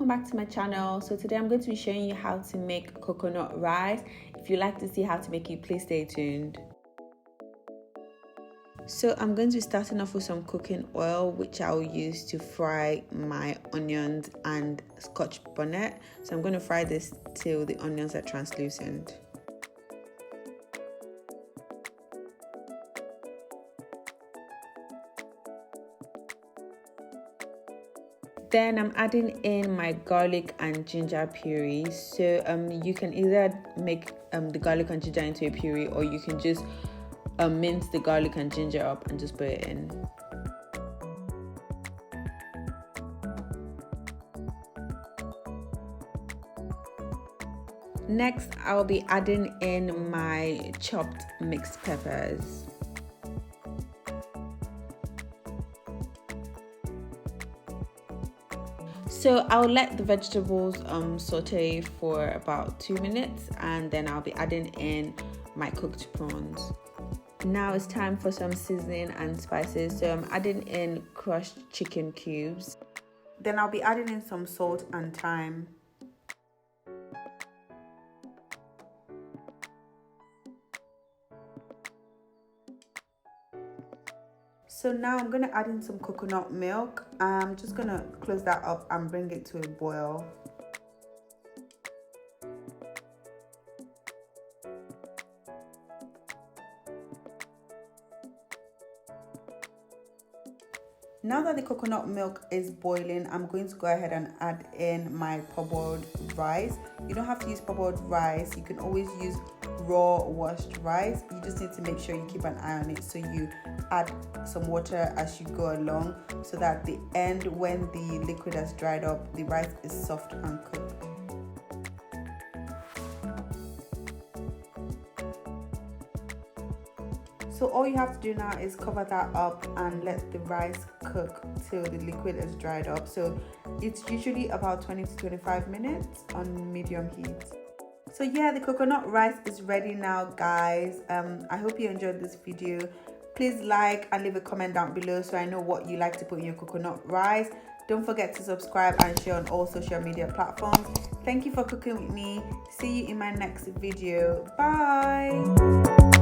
welcome back to my channel. So today I'm going to be showing you how to make coconut rice. If you'd like to see how to make it, please stay tuned. So I'm going to be starting off with some cooking oil, which I'll use to fry my onions and Scotch bonnet. So I'm going to fry this till the onions are translucent. Then I'm adding in my garlic and ginger puree. So you can either make the garlic and ginger into a puree, or you can just mince the garlic and ginger up and just put it in. Next, I'll be adding in my chopped mixed peppers. So I'll let the vegetables saute for about 2 minutes, and then I'll be adding in my cooked prawns. Now it's time for some seasoning and spices. So I'm adding in crushed chicken cubes. Then I'll be adding in some salt and thyme. So now I'm going to add in some coconut milk. I'm just going to close that up and bring it to a boil. Now that the coconut milk is boiling, I'm going to go ahead and add in my parboiled rice. You don't have to use parboiled rice. You can always use raw washed rice. You just need to make sure you keep an eye on it, so you add some water as you go along, so that at the end, when the liquid has dried up, the rice is soft and cooked. So all you have to do now is cover that up and let the rice cook till the liquid is dried up. So it's usually about 20 to 25 minutes on medium heat. So yeah, the coconut rice is ready now, guys. I hope you enjoyed this video. Please like and leave a comment down below so I know what you like to put in your coconut rice. Don't forget to subscribe and share on all social media platforms. Thank you for cooking with me. See you in my next video. Bye.